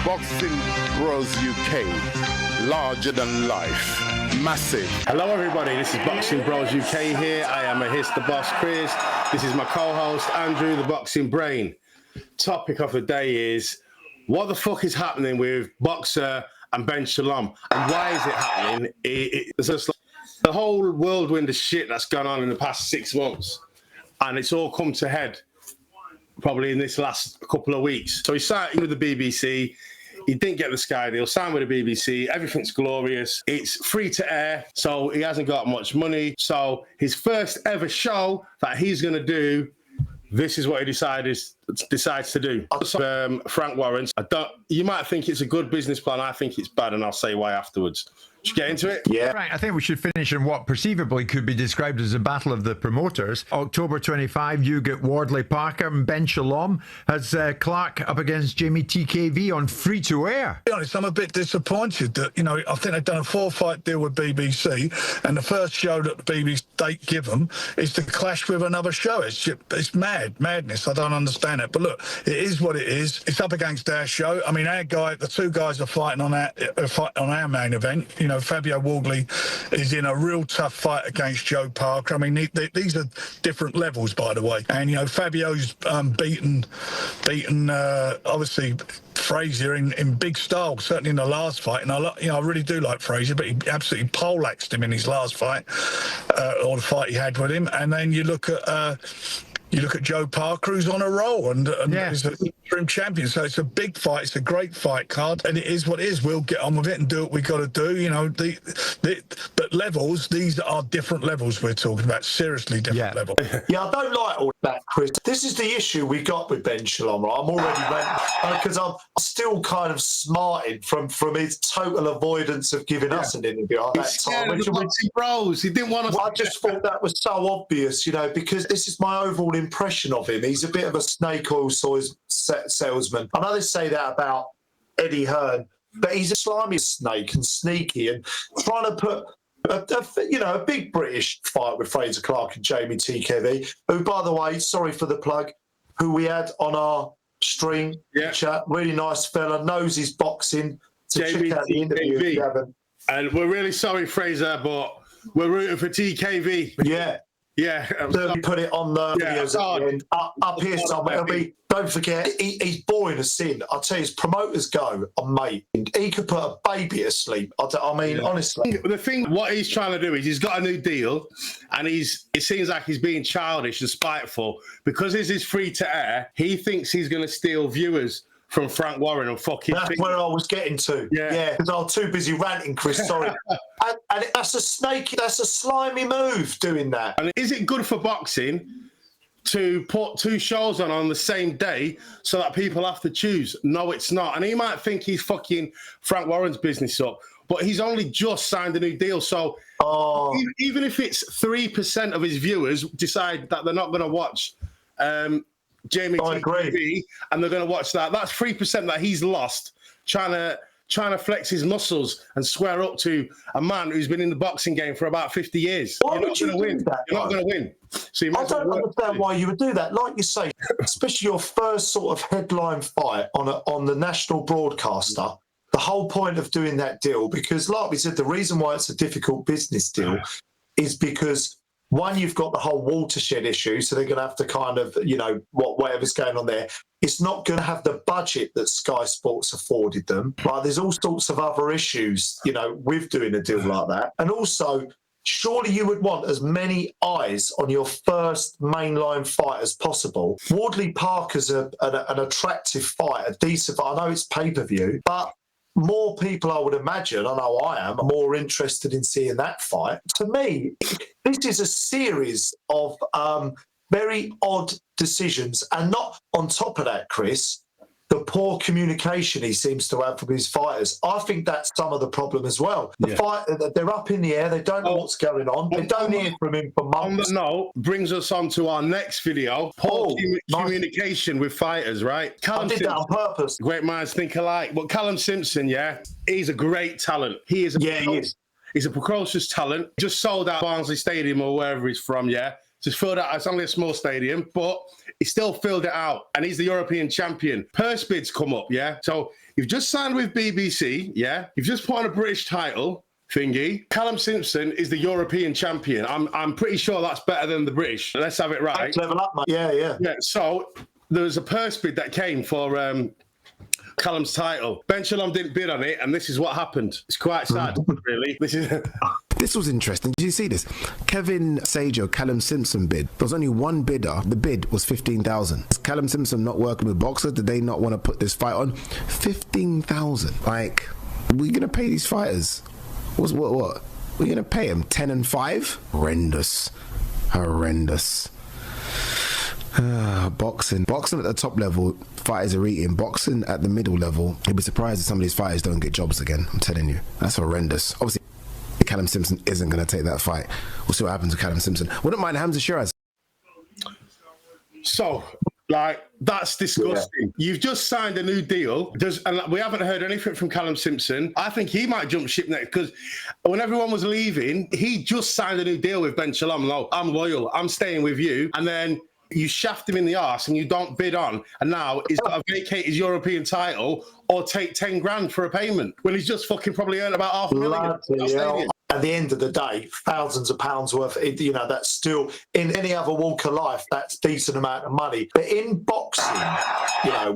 Boxing Bros UK, larger than life, massive. Hello everybody, this is Boxing Bros UK here. I am a Hiss the Boss Chris. This is my co-host Andrew, the Boxing Brain. Topic of the day is, what the fuck is happening with Boxer and Ben Shalom? And why is it happening? It's just like the whole whirlwind of shit that's gone on in the past 6 months. And it's all come to head probably in this last couple of weeks. So he signed with the BBC. He didn't get the Sky deal, signed with the BBC. Everything's glorious. It's free to air, so he hasn't got much money. So his first ever show that he's going to do, this is what he decides to do. Frank Warren. You might think it's a good business plan. I think it's bad, and I'll say why afterwards. Should we get into it? Yeah. Right, I think we should finish in what perceivably could be described as a battle of the promoters. October 25, you get Wardley Parker, and Ben Shalom has Clark up against Jamie TKV on free-to-air. To be honest, I'm a bit disappointed that, I think they've done a 4-fight deal with BBC, and the first show that the BBC date give them is to clash with another show. It's madness. I don't understand it. But look, it is what it is. It's up against our show. I mean, the two guys are fighting on our main event. Fabio Wardley is in a real tough fight against Joe Parker. I mean, these are different levels, by the way. And, Fabio's beaten obviously, Frazier in big style, certainly in the last fight. And I really do like Frazier, but he absolutely poleaxed him in his last fight, or the fight he had with him. And then you look at Joe Parker, who's on a roll and is an interim champion. So it's a big fight. It's a great fight card, and it is what it is. We'll get on with it and do what we got to do. But levels, these are different levels we're talking about. Seriously different levels. Yeah, I don't like all that, Chris. This is the issue we got with Ben Shalom. Right? I'm already because I'm still kind of smarting from his total avoidance of giving us an interview at that time. He didn't want to. I just thought that was so obvious, because this is my overall impression of him. He's a bit of a snake oil salesman. I know they say that about Eddie Hearn, but he's a slimy snake and sneaky and trying to put a big British fight with Fraser Clark and Jamie TKV, who, by the way, sorry for the plug, who we had on our stream chat, really nice fella, knows his boxing. So Jamie check out the interview if you haven't. And we're really sorry, Fraser, but we're rooting for TKV. Yeah, so we put it on the videos at the end. Up here somewhere. Don't forget, he's boring as sin. I'll tell you, his promoters go, mate, he could put a baby to sleep. Honestly. The thing, what he's trying to do is he's got a new deal, and it seems like he's being childish and spiteful. Because this is free to air, he thinks he's going to steal viewers from Frank Warren and fucking. That's where I was getting to. Yeah, because I was too busy ranting, Chris. Sorry. and that's a slimy move doing that. And is it good for boxing to put two shows on the same day so that people have to choose? No, it's not. And he might think he's fucking Frank Warren's business up, but he's only just signed a new deal. So even if it's 3% of his viewers decide that they're not going to watch Jamie TV, and they're going to watch that. That's 3% that he's lost trying to flex his muscles and square up to a man who's been in the boxing game for about 50 years. Why would you do that? You're not going to win. So I don't understand why you would do that. Like you say, especially your first sort of headline fight on the national broadcaster. The whole point of doing that deal, because like we said, the reason why it's a difficult business deal is because, one, you've got the whole watershed issue, so they're going to have to kind of, whatever's going on there. It's not going to have the budget that Sky Sports afforded them. Right? There's all sorts of other issues, with doing a deal like that. And also, surely you would want as many eyes on your first mainline fight as possible. Wardley Parker's an attractive fight, a decent fight. I know it's pay-per-view, but more people, I would imagine, I know I am, more interested in seeing that fight. To me, this is a series of very odd decisions. And not on top of that, Chris, the poor communication he seems to have from his fighters. I think that's some of the problem as well. The fight, they're up in the air. They don't know what's going on. They don't hear from him for months. On the note, brings us on to our next video. Poor communication with fighters, right? I did that on purpose. Great minds think alike. But Callum Simpson, he's a great talent. He is. He is. He's a precocious talent. Just sold out Barnsley Stadium or wherever he's from, Just filled out. It's only a small stadium, but he still filled it out, and he's the European champion. Purse bids come up, yeah. So you've just signed with BBC, yeah. You've just put on a British title thingy. Callum Simpson is the European champion. I'm pretty sure that's better than the British. Let's have it right. Let's level up, mate. Yeah. So there was a purse bid that came for Callum's title. Ben Shalom didn't bid on it, and this is what happened. It's quite sad, really. This was interesting. Did you see this? Kevin Sajo, Callum Simpson bid. There was only one bidder. The bid was 15,000. Is Callum Simpson not working with boxers? Did they not want to put this fight on? 15,000. Like, we're gonna pay these fighters. What? We're gonna pay them 10 and 5? Horrendous. Boxing at the top level, fighters are eating. Boxing at the middle level, you'll be surprised if some of these fighters don't get jobs again. I'm telling you, that's horrendous. Obviously, Callum Simpson isn't going to take that fight. We'll see what happens to Callum Simpson. Wouldn't mind Hamza Shiraz. So, like, that's disgusting. Yeah. You've just signed a new deal. And we haven't heard anything from Callum Simpson. I think he might jump ship next, because when everyone was leaving, he just signed a new deal with Ben Shalom. No, I'm loyal. I'm staying with you. And then you shaft him in the arse and you don't bid on, and now he's got to vacate his European title or take 10 grand for a payment when he's just fucking probably earned about $500,000. At the end of the day, thousands of pounds worth, that's still, in any other walk of life, that's a decent amount of money. But in boxing,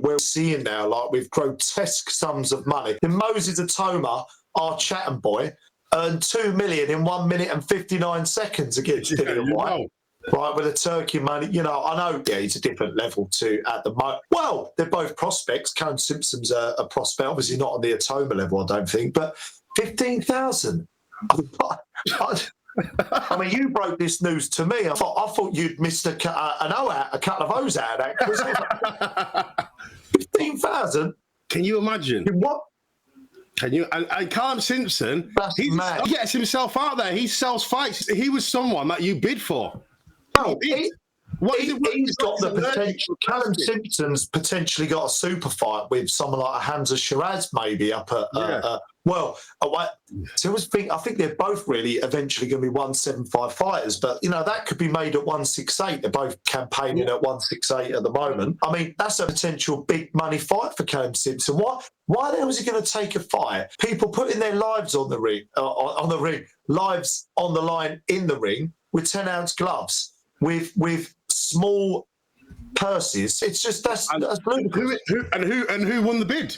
we're seeing now, like, with grotesque sums of money. In Moses Atoma, our Chatham boy, earned 2 million in 1 minute and 59 seconds against Dillian White. Right, with the Turkey money, I know, it's a different level to at the moment. Well, they're both prospects. Callum Simpson's a prospect, obviously not on the Atoma level, I don't think, but 15,000. I mean, you broke this news to me. I thought you'd missed a couple of O's out of that. 15,000? Can you imagine? What? Can you? And Callum Simpson, he gets himself out there. He sells fights. He was someone that you bid for. No, he's got the potential. Callum Simpson's potentially got a super fight with someone like a Hamza Shiraz, maybe up at. I think they're both really eventually going to be 175 fighters, but that could be made at 168. They're both campaigning at 168 at the moment. I mean, that's a potential big money fight for Callum Simpson. Why the hell is he going to take a fight? People putting their lives on the ring, lives on the line in the ring with 10-ounce gloves. With small purses, it's just that's ludicrous. Who won the bid?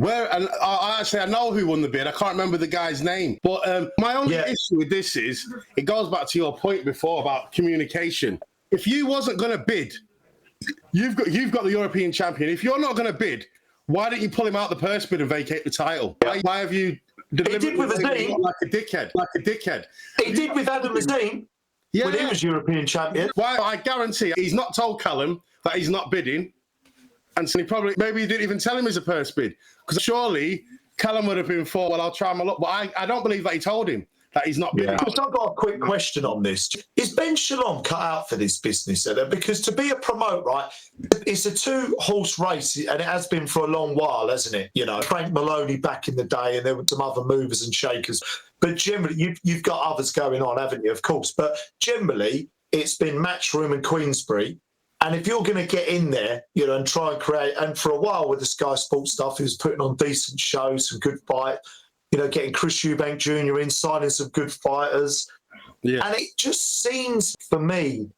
I know who won the bid. I can't remember the guy's name. But my only issue with this is it goes back to your point before about communication. If you wasn't going to bid, you've got the European champion. If you're not going to bid, why don't you pull him out the purse bid and vacate the title? Yeah. Why have you delivered he did with Azim like a dickhead? He did with Adam Azim. When he was European champion. Why? I guarantee he's not told Callum that he's not bidding, and so maybe he didn't even tell him he's a purse bid, because surely Callum would have been for, well, I'll try my luck, but I don't believe that he told him that he's not bidding. I've got a quick question on this. Is Ben Shalom cut out for this business? Because to be a promoter, right, it's a 2-horse race, and it has been for a long while, hasn't it? Frank Maloney back in the day, and there were some other movers and shakers. But generally, you've got others going on, haven't you? Of course. But generally, it's been Matchroom and Queensberry. And if you're going to get in there, and try and create, and for a while with the Sky Sports stuff, he was putting on decent shows, some good fight, getting Chris Eubank Jr. in, signing some good fighters. Yeah. And it just seems, for me,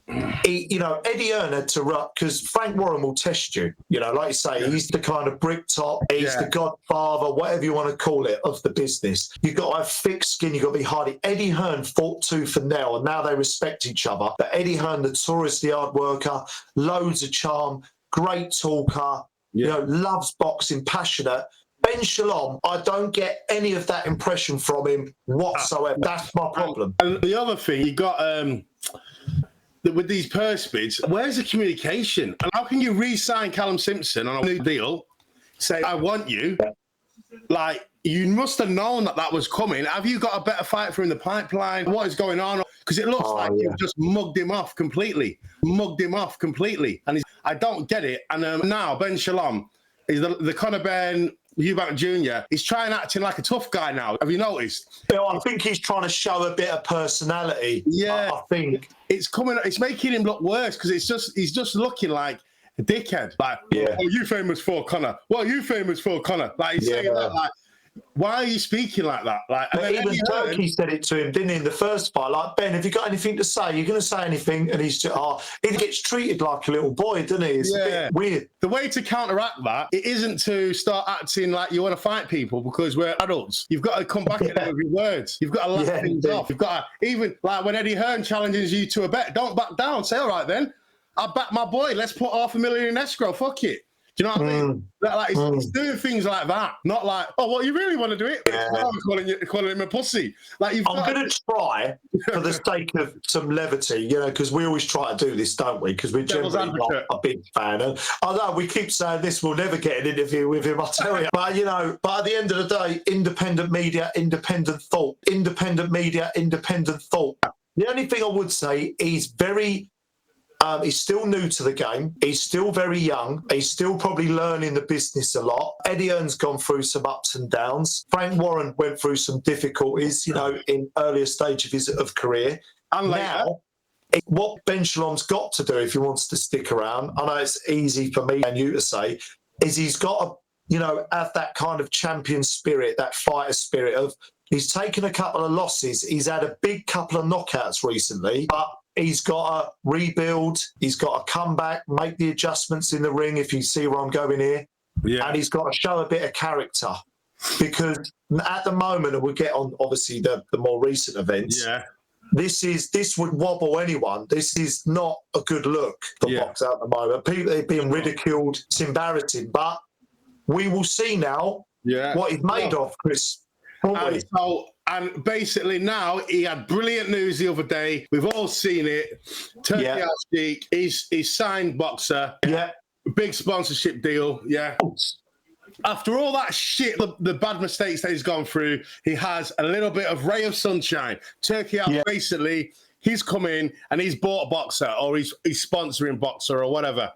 Eddie Hearn had to run, because Frank Warren will test you. Like you say, he's the kind of brick top, he's the godfather, whatever you want to call it, of the business. You've got to have thick skin, you've got to be hardy. Eddie Hearn fought tooth and nail, and now they respect each other. But Eddie Hearn, notoriously hard worker, loads of charm, great talker, loves boxing, passionate. Ben Shalom, I don't get any of that impression from him whatsoever. That's my problem. And the other thing, you got with these purse bids, where's the communication? And how can you re-sign Callum Simpson on a new deal, say, I want you? Like, you must have known that was coming. Have you got a better fight for in the pipeline? What is going on? Because it looks like you've just mugged him off completely. And I don't get it. And now Ben Shalom is the Conor Ben Eubank Jr., he's trying acting like a tough guy now. Have you noticed? I think he's trying to show a bit of personality. Yeah. I think it's making him look worse because he's just looking like a dickhead. Like, yeah. What are you famous for, Connor? What are you famous for, Connor? Like, he's saying that, like, why are you speaking like that? Like, but even Turki said it to him, didn't he, in the first fight? Like, Ben, have you got anything to say? You're going to say anything? And he's just, he gets treated like a little boy, doesn't he? It's a bit weird. The way to counteract that, it isn't to start acting like you want to fight people because we're adults. You've got to come back at them with your words. You've got to laugh things off. You've got to, even like when Eddie Hearn challenges you to a bet, don't back down. Say, all right then, I'll back my boy. Let's put $500,000 in escrow. Fuck it. Do you know what I mean? Like, he's doing things like that, not like, oh, what, you really want to do it? Yeah. I'm calling him a pussy. Like, I'm going to try, for the sake of some levity, because we always try to do this, don't we? Because we're generally not a big fan. And I know we keep saying this, we'll never get an interview with him, I tell you. But, but at the end of the day, independent media, independent thought. Independent media, independent thought. The only thing I would say is he's still new to the game. He's still very young. He's still probably learning the business a lot. Eddie Hearn's gone through some ups and downs. Frank Warren went through some difficulties, in earlier stage of his career. And now, what Ben Shalom's got to do if he wants to stick around, I know it's easy for me and you to say, is he's got to, have that kind of champion spirit, that fighter spirit of, he's taken a couple of losses. He's had a big couple of knockouts recently, but he's got to rebuild. He's got to come back, make the adjustments in the ring, if you see where I'm going here. Yeah. And he's got to show a bit of character. Because at the moment, and we'll get on, obviously, the more recent events, this would wobble anyone. This is not a good look, the box at the moment. People are being ridiculed. It's embarrassing. But we will see now what he's made of, Chris. And basically now he had brilliant news the other day. We've all seen it. Turki alalshik, he's signed boxer. Yeah. Big sponsorship deal. Yeah. After all that shit, the bad mistakes that he's gone through, he has a little bit of ray of sunshine. Turki basically, he's come in and he's bought a boxer or he's sponsoring boxer or whatever.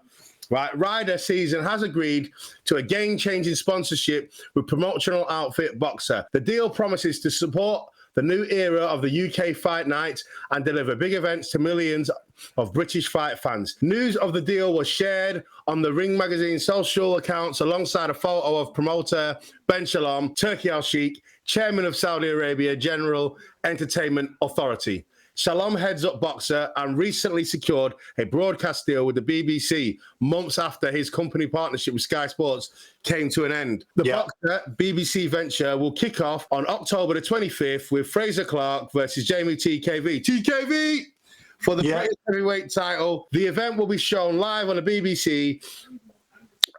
Right, Ryder Season has agreed to a game-changing sponsorship with promotional outfit Boxer. The deal promises to support the new era of the UK fight night and deliver big events to millions of British fight fans. News of the deal was shared on the Ring Magazine's social accounts alongside a photo of promoter Ben Shalom, Turki alalshik, chairman of Saudi Arabia General Entertainment Authority. Shalom heads up Boxer and recently secured a broadcast deal with the BBC months after his company partnership with Sky Sports came to an end. The Boxer BBC venture will kick off on October the 25th with Fraser Clark versus Jamie TKV. TKV! For the British heavyweight title. The event will be shown live on the BBC,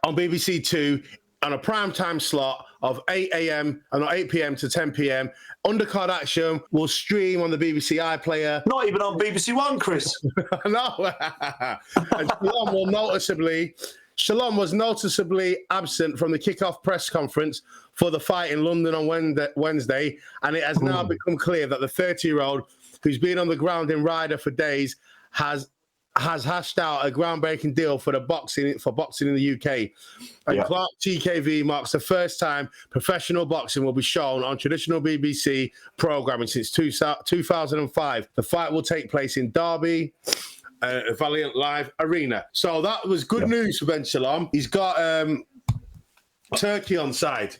on BBC Two, on a primetime slot of 8 p.m. to 10 p.m. Undercard action will stream on the BBC iPlayer. Not even on BBC One, Chris. No. And Shalom was noticeably absent from the kickoff press conference for the fight in London on Wednesday, and it has now become clear that the 30-year-old, who's been on the ground in Ryder for days, has hashed out a groundbreaking deal for boxing in the UK. And Clark TKV marks the first time professional boxing will be shown on traditional BBC programming since 2005. The fight will take place in Derby, Valiant Live Arena. So that was good news for Ben Shalom. He's got Turki on side.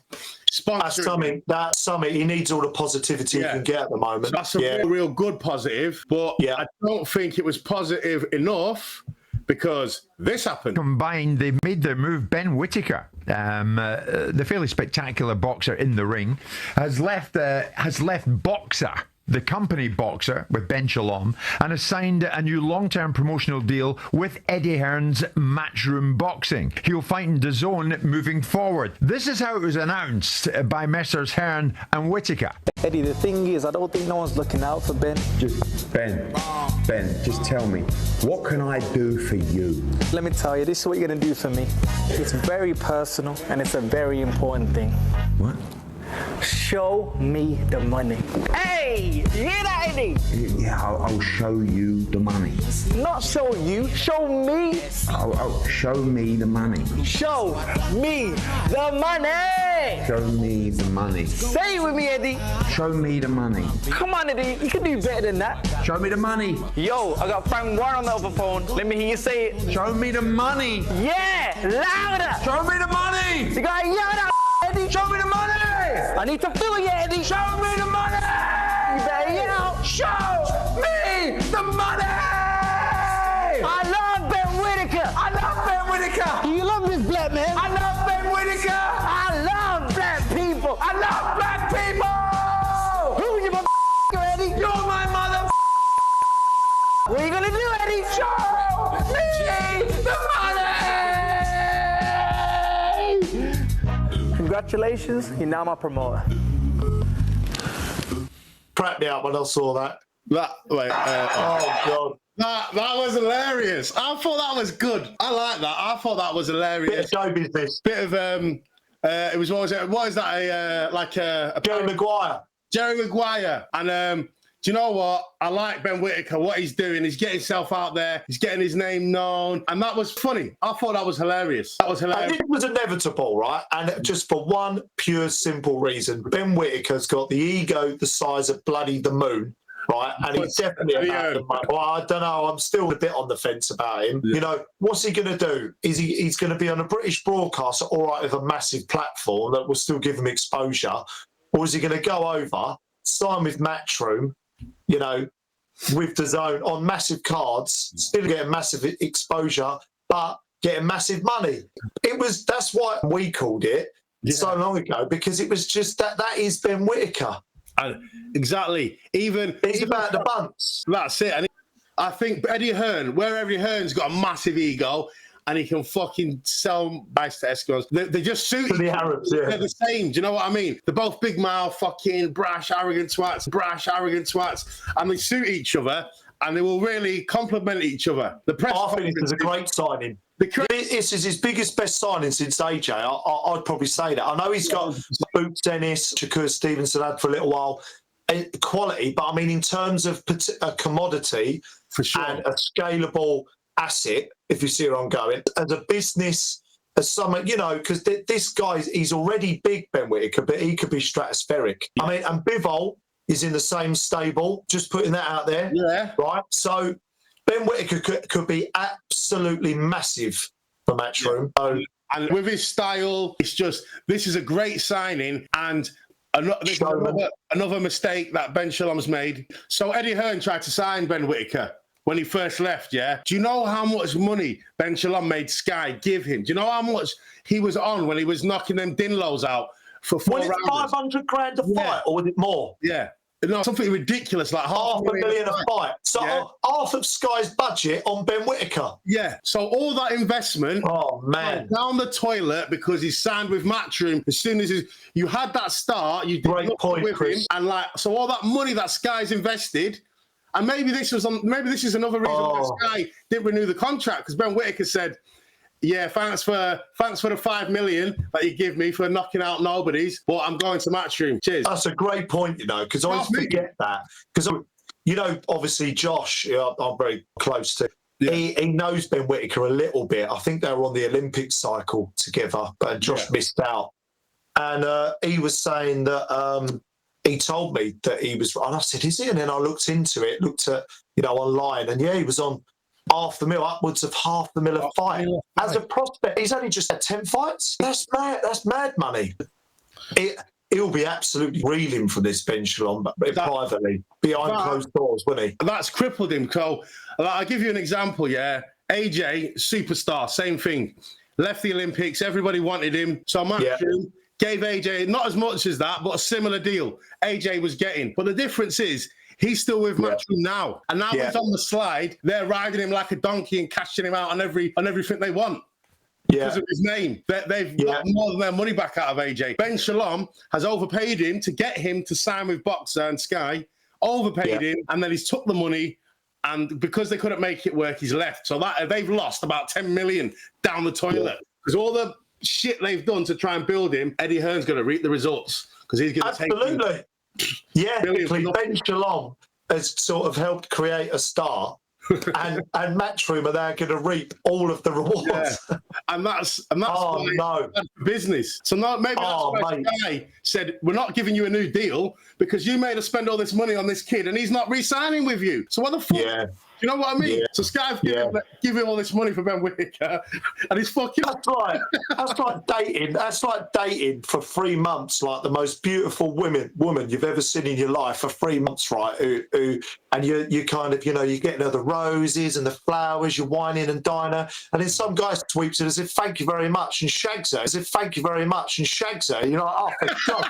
That's something. He needs all the positivity he can get at the moment. So that's a real good positive, but I don't think it was positive enough because this happened. Combined, they made their move. Ben Whittaker, the fairly spectacular boxer in the ring, has left Boxer, the company Boxer, with Ben Shalom, and has signed a new long-term promotional deal with Eddie Hearn's Matchroom Boxing. He'll fight in DAZN moving forward. This is how it was announced by Messrs Hearn and Whittaker. Eddie, the thing is, I don't think no one's looking out for Ben. Ben, just tell me, what can I do for you? Let me tell you, this is what you're going to do for me. It's very personal, and it's a very important thing. What? Show me the money. Hey, you hear that, Eddie? Yeah, I'll show you the money. Not show you, show me. Show me the money. Show me the money. money! Show me the money. Say it with me, Eddie. Show me the money. Come on, Eddie. You can do better than that. Show me the money. Yo, I got Frank Warren on the other phone. Let me hear you say it. Show me the money. Yeah, louder. Show me the money. You gotta yell that, Eddie. Show me the money. I need to feel you, Eddie. Show me the money. You better yell. Show me the money. I love Ben Whittaker. I love Ben Whittaker. Do you love this black man? I love Ben Whittaker. I love black people. I love black people. Who's your mother, Eddie? You're my mother. What are you gonna do, Eddie? Show me the money. Congratulations, you're now my promoter. Cracked me up when I saw that. Oh God. That was hilarious. I thought that was good. I like that. I thought that was hilarious. Bit of show business. Bit of it was what is that? Jerry Maguire. Jerry Maguire. And do you know what? I like Ben Whittaker. What he's doing, he's getting himself out there. He's getting his name known, and that was funny. I thought that was hilarious. That was hilarious. It was inevitable, right? And just for one pure, simple reason, Ben Whittaker's got the ego the size of bloody the moon. Right, and he's definitely about the money. Well, I don't know. I'm still a bit on the fence about him. Yeah. You know, what's he going to do? He's going to be on a British broadcaster, all right, with a massive platform that will still give him exposure, or is he going to go over, sign with Matchroom, you know, with the zone on massive cards, still getting massive exposure, but getting massive money? That's why we called it so long ago, because it was just that is Ben Whittaker. Exactly. It's about the bunts. That's it. And I think Eddie Hearn, where Eddie Hearn's got a massive ego and he can fucking sell ice to Eskimos. They just suit each other. Arabs, yeah. They're the same. Do you know what I mean? They're both big mouth, fucking brash, arrogant twats, and they suit each other and they will really complement each other. The press I think this is a great signing. This is his biggest, best signing since AJ. I'd probably say that. I know he's got Boots Dennis, Shakur Stevenson had for a little while, quality, but I mean, in terms of a commodity for sure and a scalable asset, if you see where I'm going, as a business, as someone, you know, because this guy, he's already big, Ben Whittaker, but he could be stratospheric. I mean, and Bivol is in the same stable, just putting that out there. Yeah. Right? So Ben Whittaker could be absolutely massive for Matchroom. Yeah. And with his style, it's just, this is a great signing. And another mistake that Ben Shalom's made. So Eddie Hearn tried to sign Ben Whittaker when he first left, yeah? Do you know how much money Ben Shalom made Sky give him? Do you know how much he was on when he was knocking them Dinlows out for 4 rounds? Was it 500 grand a fight, or was it more? Yeah. No, something ridiculous, like half a million a fight. So half of Sky's budget on Ben Whittaker. Yeah. So all that investment, down the toilet because he's signed with Matchroom. As soon as you had that start, you did great point, with Chris. him, and so all that money that Sky's invested, and maybe this is another reason why Sky didn't renew the contract, because Ben Whittaker said, yeah, thanks for the 5 million that you give me for knocking out nobodies, but I'm going to Matchroom. Cheers. That's a great point, you know, because I forget that. Because, you know, obviously Josh, I'm very close to. Yeah. He knows Ben Whittaker a little bit. I think they were on the Olympic cycle together, but Josh missed out. And he was saying that he told me that he was, and I said, is he? And then I looked into it, looked at, you know, online, and he was on $500,000, upwards of $500,000 a fight. As a prospect, he's only just had 10 fights. That's mad. That's mad money. He'll be absolutely reeling from this, Ben Shalom, but privately, behind closed doors, wouldn't he? That's crippled him, Cole. I'll give you an example, yeah. AJ, superstar, same thing. Left the Olympics, everybody wanted him. So Matchroom gave AJ, not as much as that, but a similar deal AJ was getting. But the difference is, he's still with Matchroom now. And now he's on the slide. They're riding him like a donkey and cashing him out on everything they want. Because of his name. They've got more than their money back out of AJ. Ben Shalom has overpaid him to get him to sign with Boxer and Sky. Overpaid him, and then he's took the money. And because they couldn't make it work, he's left. So that they've lost about 10 million down the toilet. Because all the shit they've done to try and build him, Eddie Hearn's going to reap the results. Because he's going to take him. Yeah, Ben Shalom has sort of helped create a star and Matchroom are now going to reap all of the rewards. Yeah. And that's Oh, no. business. So now maybe that's why the guy said, we're not giving you a new deal because you made us spend all this money on this kid and he's not re-signing with you. So what the fuck? Yeah. You know what I mean? Yeah. So Sky's giving all this money for Ben Whittaker, and he's fucking. That's right. That's like dating. That's like dating for 3 months, like the most beautiful woman you've ever seen in your life for 3 months, right? Who and you kind of, you're getting her the roses and the flowers, you're whining and dining her, and then some guy sweeps it as if thank you very much and shags her, as if thank you very much and shags her. You're like, oh, for God.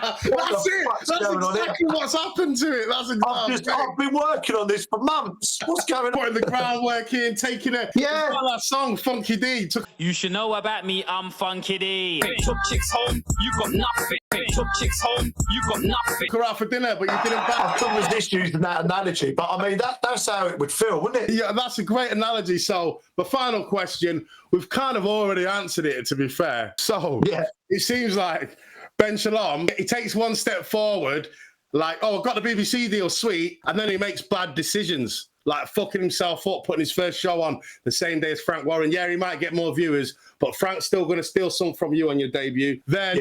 That's it. That's exactly what's happened to it. That's exactly. I've been working on this for months. What's going on? Putting the groundwork in, taking it. Yeah. That song, Funky D. You should know about me, I'm Funky D. Took chicks home, you got nothing. Took chicks home, you got nothing. Took her out for dinner, but you didn't back. I couldn't resist using that analogy, but I mean, that's how it would feel, wouldn't it? Yeah, that's a great analogy. So, the final question, we've kind of already answered it, to be fair. So, it seems like Ben Shalom, he takes one step forward, like, oh, I've got the BBC deal, sweet, and then he makes bad decisions, like fucking himself up, putting his first show on the same day as Frank Warren. Yeah, he might get more viewers, but Frank's still going to steal some from you on your debut. Then,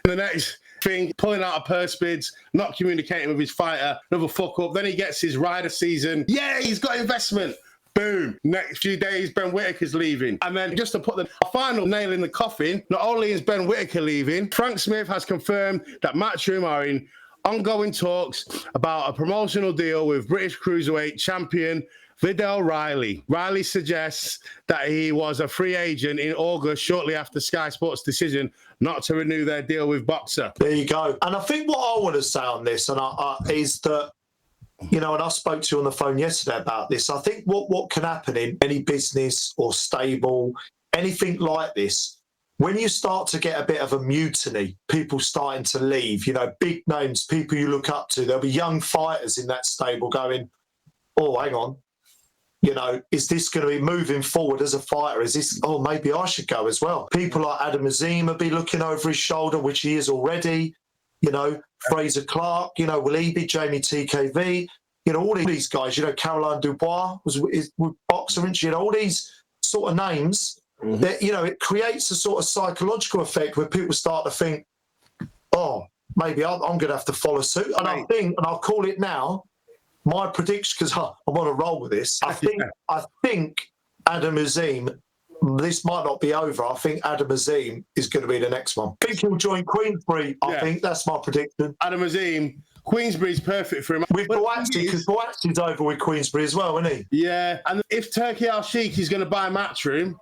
the next thing, pulling out of purse bids, not communicating with his fighter, another fuck up. Then he gets his rider season. Yeah, he's got investment. Boom. Next few days, Ben Whittaker's leaving. And then just to put the final nail in the coffin, not only is Ben Whittaker leaving, Frank Smith has confirmed that Matchroom are in ongoing talks about a promotional deal with British Cruiserweight champion Vidal Riley. Riley suggests that he was a free agent in August, shortly after Sky Sports' decision not to renew their deal with Boxer. There you go. And I think what I want to say on this is that, and I spoke to you on the phone yesterday about this, I think what can happen in any business or stable, anything like this, when you start to get a bit of a mutiny, people starting to leave, big names, people you look up to, there'll be young fighters in that stable going, oh, hang on, is this going to be moving forward as a fighter? Is this, oh, maybe I should go as well. People like Adam Azim will be looking over his shoulder, which he is already, Fraser Clark, will he be Jamie TKV? All these guys, Caroline Dubois was with Boxer, and all these sort of names, that, it creates a sort of psychological effect where people start to think, oh, maybe I'm going to have to follow suit. And I think, and I'll call it now, my prediction, because I'm on a roll with this, I think Adam Azim, this might not be over. I think Adam Azim is going to be the next one. I think he'll join Queensberry. I think that's my prediction. Adam Azim, Queensberry's perfect for him. With Boatsy, because Boatsy's over with Queensberry as well, isn't he? Yeah, and if Turki alalshik is going to buy Matchroom,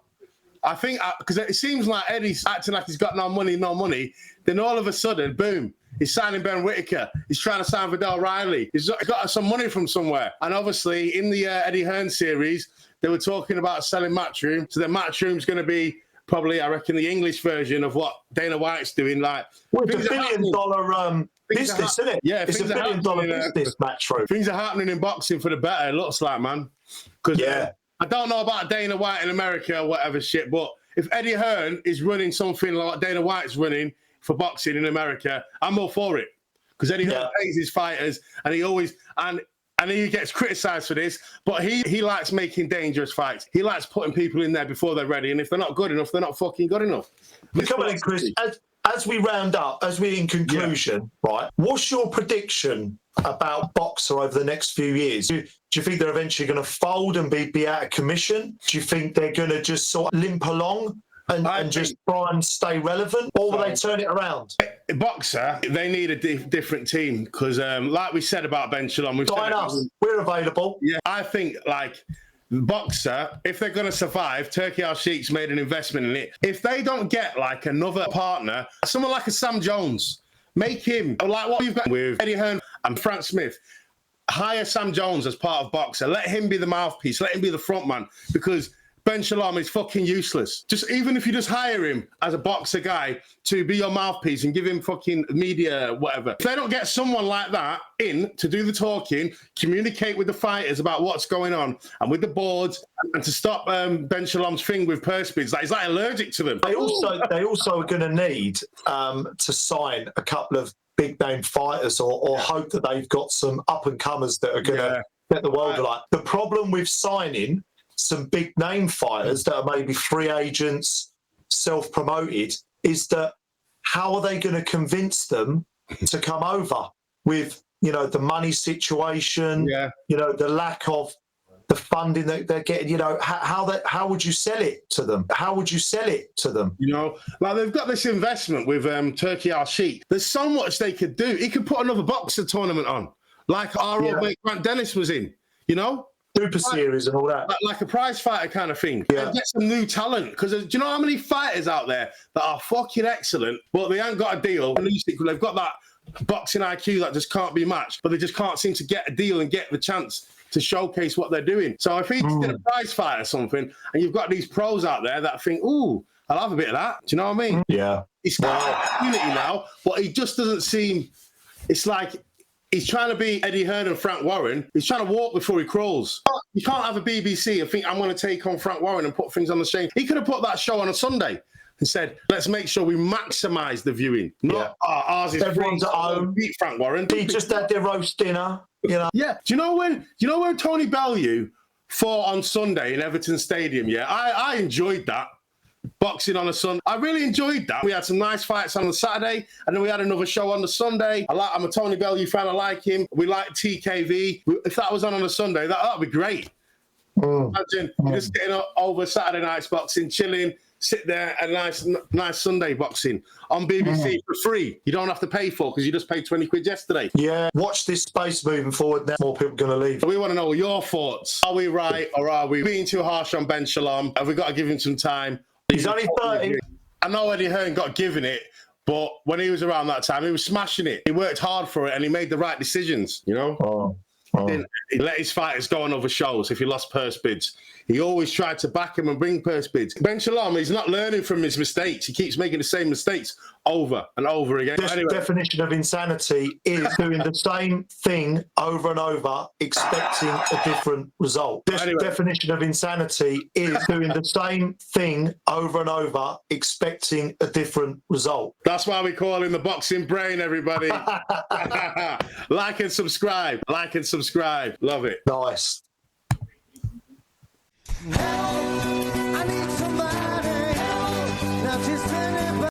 I think, because it seems like Eddie's acting like he's got no money, then all of a sudden, boom, he's signing Ben Whittaker. He's trying to sign Vidal Riley. He's got some money from somewhere. And obviously, in the Eddie Hearn series, they were talking about selling Matchroom. So the Matchroom's going to be probably, I reckon, the English version of what Dana White's doing. Like, well, it's $1 billion business, isn't it? Yeah, it's $1 billion business, Matchroom. Things are happening in boxing for the better, it looks like, man. Because I don't know about Dana White in America or whatever shit, but if Eddie Hearn is running something like Dana White's running for boxing in America, I'm all for it. Because Eddie Hearn pays his fighters, and he always and he gets criticised for this, but he likes making dangerous fights. He likes putting people in there before they're ready, and if they're not good enough, they're not fucking good enough. Come on in, Chris. As we round up, as we in conclusion, right? What's your prediction about Boxer over the next few years? Do you think they're eventually going to fold and be out of commission? Do you think they're going to just sort of limp along and just try and stay relevant, or will they turn it around? Boxer, they need a different team because, like we said about Ben Shalom, we're available. Yeah, I think Boxer, if they're going to survive, Turki alalshik's made an investment in it. If they don't get another partner, someone like a Sam Jones, make him like what you've got with Eddie Hearn and Frank Smith. Hire Sam Jones as part of Boxer. Let him be the mouthpiece. Let him be the front man, because Ben Shalom is fucking useless. Even if you just hire him as a Boxer guy to be your mouthpiece and give him fucking media, whatever. If they don't get someone like that in to do the talking, communicate with the fighters about what's going on and with the boards, and to stop Ben Shalom's thing with purse bids, he's allergic to them. They also are going to need to sign a couple of big name fighters or hope that they've got some up and comers that are going to get the world alight. The problem with signing some big name fighters that are maybe free agents, self-promoted, is that how are they going to convince them to come over with, you know, the money situation, you know, the lack of the funding that they're getting, you know, how would you sell it to them? How would you sell it to them? You know, like they've got this investment with Turki alalshik. There's so much they could do. He could put another boxer tournament on, like our old mate Grant Dennis was in, you know? Super series and all that. Like a prize fighter kind of thing. And get some new talent. Because do you know how many fighters out there that are fucking excellent, but they ain't got a deal? And they've got that boxing IQ that just can't be matched, but they just can't seem to get a deal and get the chance to showcase what they're doing. So if he did a prize fight or something, and you've got these pros out there that think, ooh, I'll have a bit of that. Do you know what I mean? Yeah. He's got an opportunity now, but he just doesn't seem, it's like he's trying to be Eddie Hearn and Frank Warren. He's trying to walk before he crawls. You can't have a BBC and think, I'm going to take on Frank Warren and put things on the chain. He could have put that show on a Sunday and said, let's make sure we maximise the viewing. Not, ours is everyone's free, at home. Beat Frank Warren. He just had their roast dinner, you know. Yeah. Do you know when Tony Bellew fought on Sunday in Everton Stadium? Yeah, I enjoyed that. Boxing on a Sunday. I really enjoyed that. We had some nice fights on the Saturday, and then we had another show on the Sunday. I'm a Tony Bellew fan. I like him. We like TKV. If that was on a Sunday, that'd be great. Imagine just getting over Saturday night's boxing, chilling, sit there and nice Sunday boxing on BBC for free. You don't have to pay for because you just paid 20 quid yesterday. Yeah, watch this space moving forward now. More people are going to leave. So we want to know your thoughts. Are we right or are we being too harsh on Ben Shalom? Have we got to give him some time? He's only 30. I know Eddie Hearn got given it, but when he was around that time, he was smashing it. He worked hard for it and he made the right decisions, you know? He let his fighters go on other shows if he lost purse bids. He always tried to back him and bring purse bids. Ben Shalom, he's not learning from his mistakes. He keeps making the same mistakes over and over again. The definition of insanity is doing the same thing over and over, expecting a different result. The definition of insanity is doing the same thing over and over, expecting a different result. That's why we call him the boxing brain, everybody. Like and subscribe. Like and subscribe. Love it. Nice. I need somebody help. Now just